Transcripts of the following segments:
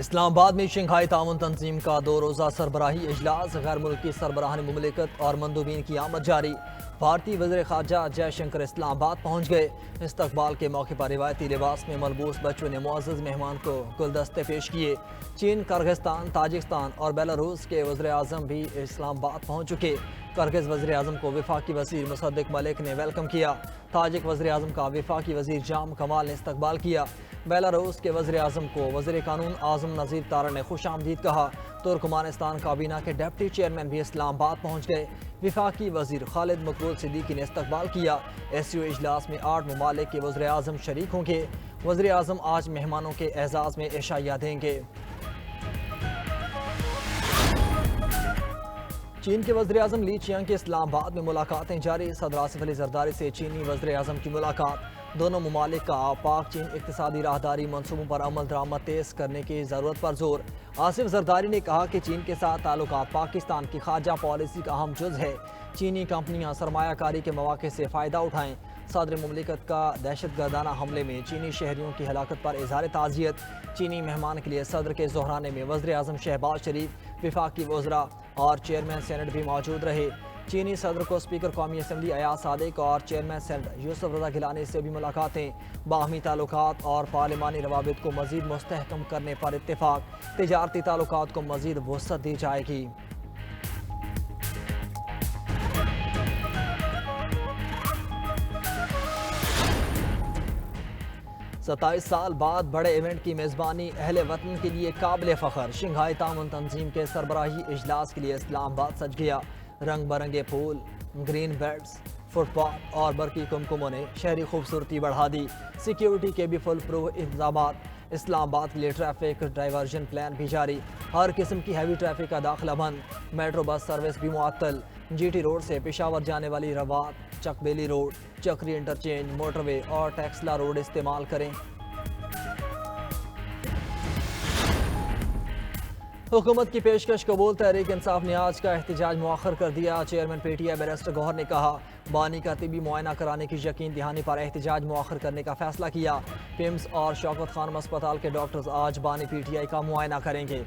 اسلام آباد میں شنگھائی تعاون تنظیم کا 2 روزہ سربراہی اجلاس، غیر ملکی سربراہان مملکت اور مندوبین کی آمد جاری۔ بھارتی وزیر خارجہ جے شنکر اسلام آباد پہنچ گئے۔ استقبال کے موقع پر روایتی لباس میں ملبوس بچوں نے معزز مہمان کو گلدستے پیش کیے۔ چین، کرغزستان، تاجکستان اور بیلاروس کے وزیر اعظم بھی اسلام آباد پہنچ چکے۔ کرغز وزیر اعظم کو وفاقی وزیر مصدق ملک نے ویلکم کیا۔ تاجک وزیر اعظم کا وفاقی وزیر جام کمال نے استقبال کیا۔ بیلاروس کے وزیر اعظم کو وزیر قانون اعظم نذیر تارا نے خوش آمدید کہا۔ ترکمانستان کابینہ کے ڈپٹی چیئرمین بھی اسلام آباد پہنچ گئے۔ وفاقی وزیر خالد مقبول صدیقی نے استقبال کیا۔ ایس یو اجلاس میں 8 ممالک کے وزیر اعظم شریک ہوں گے۔ وزیر اعظم آج مہمانوں کے اعزاز میں عشائیہ دیں گے۔ چین کے وزیر اعظم لی چیانگ کے اسلام آباد میں ملاقاتیں جاری۔ صدر آصف علی زرداری سے چینی وزیر اعظم کی ملاقات۔ دونوں ممالک کا پاک چین اقتصادی راہداری منصوبوں پر عمل درآمد تیز کرنے کی ضرورت پر زور۔ آصف زرداری نے کہا کہ چین کے ساتھ تعلقات پاکستان کی خارجہ پالیسی کا اہم جز ہے۔ چینی کمپنیاں سرمایہ کاری کے مواقع سے فائدہ اٹھائیں۔ صدر مملکت کا دہشت گردانہ حملے میں چینی شہریوں کی ہلاکت پر اظہار تعزیت۔ چینی مہمان کے لیے صدر کے ظہرانے میں وزیر اعظم شہباز شریف، وفاقی وزراء اور چیئرمین سینٹ بھی موجود رہے۔ چینی صدر کو اسپیکر قومی اسمبلی ایاز صادق اور چیئرمین سینٹ یوسف رضا گیلانی سے بھی ملاقاتیں۔ باہمی تعلقات اور پارلیمانی روابط کو مزید مستحکم کرنے پر اتفاق۔ تجارتی تعلقات کو مزید وسعت دی جائے گی۔ ستائیس سال بعد بڑے ایونٹ کی میزبانی اہل وطن کے لیے قابل فخر۔ شنگھائی تعاون تنظیم کے سربراہی اجلاس کے لیے اسلام آباد سج گیا۔ رنگ برنگے پھول، گرین بیڈز، فٹ پاتھ اور برقی کمکموں نے شہری خوبصورتی بڑھا دی۔ سیکیورٹی کے بھی فل پروف انتظامات۔ اسلام آباد کے لیے ٹریفک ڈائیورژن پلان بھی جاری۔ ہر قسم کی ہیوی ٹریفک کا داخلہ بند۔ میٹرو بس سروس بھی معطل۔ جی ٹی روڈ سے پشاور جانے والی روات، چک بیلی روڈ، چکری انٹرچینج، موٹر وے اور ٹیکسلا روڈ استعمال کریں۔ حکومت کی پیشکش قبول، تحریک انصاف نے آج کا احتجاج مؤخر کر دیا۔ Chairman P T I barrister Gohar نے کہا، بانی کا طبی معائنہ کرانے کی یقین دہانی پر احتجاج مؤخر کرنے کا فیصلہ کیا۔ پیمز اور شوکت خانم اسپتال کے ڈاکٹرز آج بانی پی ٹی آئی کا معائنہ کریں گے۔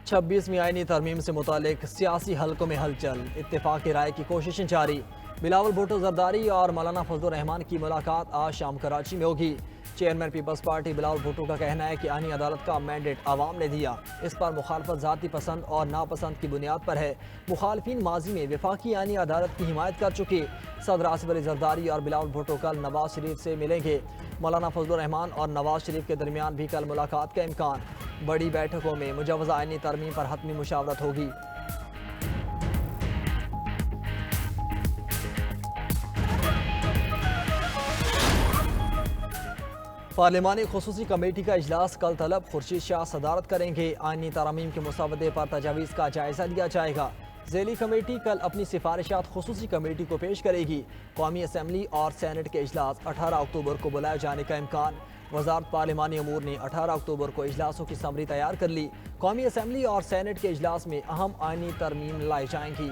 26ویں آئینی ترمیم سے متعلق سیاسی حلقوں میں ہلچل، اتفاق رائے کی کوششیں جاری۔ بلاول بھٹو زرداری اور مولانا فضل الرحمان کی ملاقات آج شام کراچی میں ہوگی۔ Chairman Peoples Party Bilawal Bhutto کا کہنا ہے کہ آئینی عدالت کا مینڈیٹ عوام نے دیا، اس پر مخالفت ذاتی پسند اور ناپسند کی بنیاد پر ہے۔ مخالفین ماضی میں وفاقی آئینی عدالت کی حمایت کر چکے۔ صدر آصف علی زرداری اور بلاول بھٹو کل نواز شریف سے ملیں گے۔ مولانا فضل الرحمان اور نواز شریف کے درمیان بھی کل ملاقات کا امکان۔ بڑی بیٹھکوں میں مجوزہ آئینی ترمیم پر حتمی مشاورت ہوگی۔ پارلیمانی خصوصی کمیٹی کا اجلاس کل طلب، خورشید شاہ صدارت کریں گے۔ آئینی ترامیم کے مسودے پر تجاویز کا جائزہ لیا جائے گا۔ ذیلی کمیٹی کل اپنی سفارشات خصوصی کمیٹی کو پیش کرے گی۔ قومی اسمبلی اور سینٹ کے اجلاس 18 اکتوبر کو بلائے جانے کا امکان۔ وزارت پارلیمانی امور نے 18 اکتوبر کو اجلاسوں کی سمری تیار کر لی۔ قومی اسمبلی اور سینٹ کے اجلاس میں اہم آئینی ترمیم لائی جائیں گی۔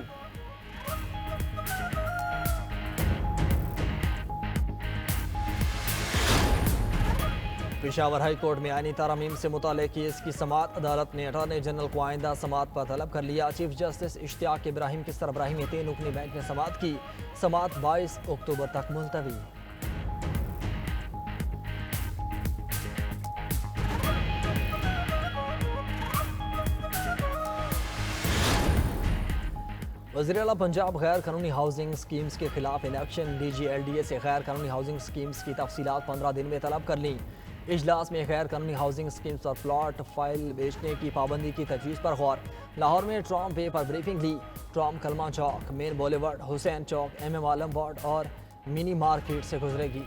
پشاور ہائی کورٹ میں آئینی ترامیم سے متعلق کیس کی سماعت، عدالت نے اٹارنی جنرل کو آئندہ سماعت پر طلب کر لیا۔ چیف جسٹس اشتیاق ابراہیم کی سربراہی میں 3 رکنی بینچ نے سماعت کی۔ سماعت 22 اکتوبر تک ملتوی۔ وزیر اعلیٰ پنجاب غیر قانونی ہاؤسنگ سکیمز کے خلاف انیکشن، D G L D A سے غیر قانونی ہاؤسنگ سکیمز کی تفصیلات 15 دن میں طلب کر لیں۔ اجلاس میں غیر قانونی ہاؤسنگ سکیمز پر پلاٹ فائل بیچنے کی پابندی کی تجویز پر غور۔ لاہور میں ٹرام وے پر بریفنگ لی۔ ٹرام کلمہ چوک، مین بولیورڈ، حسین چوک، ایم عالم وارڈ اور منی مارکیٹ سے گزرے گی۔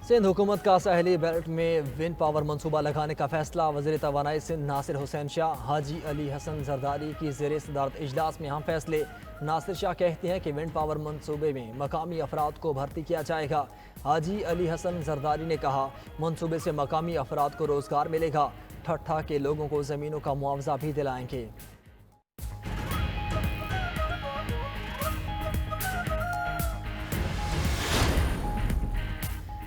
سندھ حکومت کا ساحلی بیلٹ میں ون پاور منصوبہ لگانے کا فیصلہ۔ وزیر توانائی سندھ ناصر حسین شاہ حاجی علی حسن زرداری کی زیر صدارت اجلاس میں اہم فیصلے۔ ناصر شاہ کہتے ہیں کہ ون پاور منصوبے میں مقامی افراد کو بھرتی کیا جائے گا۔ حاجی علی حسن زرداری نے کہا منصوبے سے مقامی افراد کو روزگار ملے گا۔ ٹھٹھا کے لوگوں کو زمینوں کا معاوضہ بھی دلائیں گے۔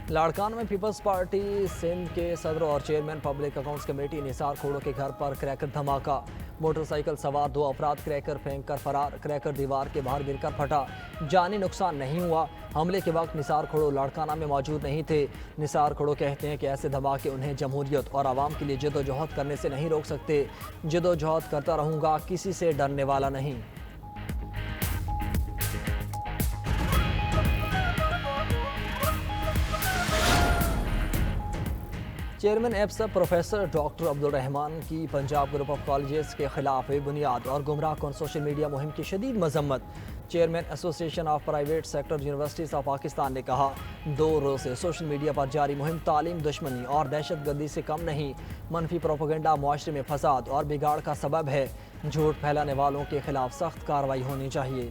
لاڑکانہ میں پیپلز پارٹی سندھ کے صدر اور چیئرمین پبلک اکاؤنٹس کمیٹی نثار کھوڑو کے گھر پر کریکر دھماکہ۔ موٹر سائیکل سوار 2 افراد کریکر پھینک کر فرار۔ کریکر دیوار کے باہر گر کر پھٹا۔ جانی نقصان نہیں ہوا۔ حملے کے وقت نثار کھوڑو لاڑکانہ میں موجود نہیں تھے۔ نثار کھوڑو کہتے ہیں کہ ایسے دھماکے انہیں جمہوریت اور عوام کے لیے جدوجہد کرنے سے نہیں روک سکتے۔ جدوجہد کرتا رہوں گا، کسی سے ڈرنے والا نہیں۔ Chairman APSA professor doctor Abdulrahman کی پنجاب گروپ آف کالجز کے خلاف بے بنیاد اور گمراہ کن سوشل میڈیا مہم کی شدید مذمت۔ چیئرمین ایسوسی ایشن of private sector universities of Pakistan نے کہا 2 روز سے سوشل میڈیا پر جاری مہم تعلیم دشمنی اور دہشت گردی سے کم نہیں۔ منفی پروپیگنڈا معاشرے میں فساد اور بگاڑ کا سبب ہے۔ جھوٹ پھیلانے والوں کے خلاف سخت کارروائی ہونی چاہیے۔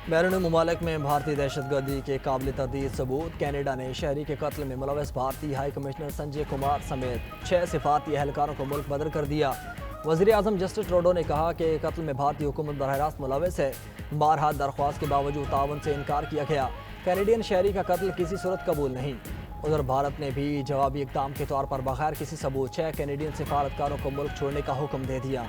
بیرون ممالک میں بھارتی دہشت گردی کے قابل تردید ثبوت۔ کینیڈا نے شہری کے قتل میں ملوث بھارتی ہائی کمشنر سنجے کمار سمیت 6 سفارتی اہلکاروں کو ملک بدر کر دیا۔ وزیر اعظم جسٹن ٹروڈو نے کہا کہ قتل میں بھارتی حکومت براہ راست ملوث ہے۔ بارہا درخواست کے باوجود تعاون سے انکار کیا گیا۔ کینیڈین شہری کا قتل کسی صورت قبول نہیں۔ ادھر بھارت نے بھی جوابی اقدام کے طور پر بغیر کسی ثبوت 6 کینیڈین سفارتکاروں کو ملک چھوڑنے کا حکم دے دیا۔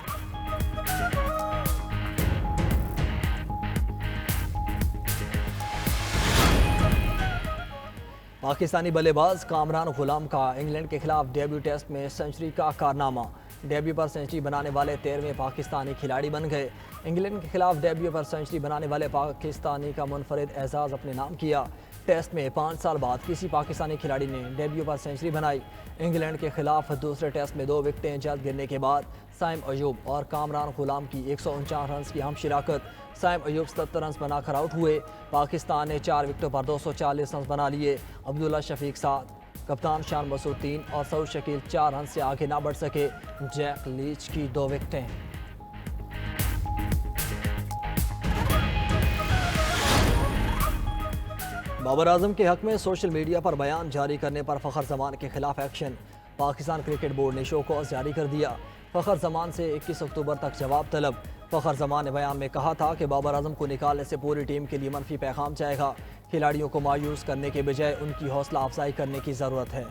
پاکستانی بلے باز کامران غلام کا انگلینڈ کے خلاف ڈیبیو ٹیسٹ میں سنچری کا کارنامہ۔ ڈیبیو پر سنچری بنانے والے 13ویں پاکستانی کھلاڑی بن گئے۔ انگلینڈ کے خلاف ڈیبیو پر سنچری بنانے والے پاکستانی کا منفرد اعزاز اپنے نام کیا۔ ٹیسٹ میں 5 سال بعد کسی پاکستانی کھلاڑی نے ڈیبیو پر سنچری بنائی۔ انگلینڈ کے خلاف دوسرے ٹیسٹ میں 2 وکٹیں جلد گرنے کے بعد سائم ایوب اور کامران غلام کی 149 رنز کی ہم شراکت۔ سائم ایوب 77 رنز بنا کر آؤٹ ہوئے۔ پاکستان نے 4 وکٹوں پر 240 رنز بنا لیے۔ عبداللہ شفیق 7، کپتان شان مسعود 3 اور سعود شکیل 4 رنز سے آگے نہ بڑھ سکے۔ جیک لیچ کی 2 وکٹیں۔ بابر اعظم کے حق میں سوشل میڈیا پر بیان جاری کرنے پر فخر زمان کے خلاف ایکشن۔ پاکستان کرکٹ بورڈ نے شو کاز جاری کر دیا۔ فخر زمان سے 21 اکتوبر تک جواب طلب۔ فخر زمان نے بیان میں کہا تھا کہ بابر اعظم کو نکالنے سے پوری ٹیم کے لیے منفی پیغام جائے گا۔ کھلاڑیوں کو مایوس کرنے کے بجائے ان کی حوصلہ افزائی کرنے کی ضرورت ہے۔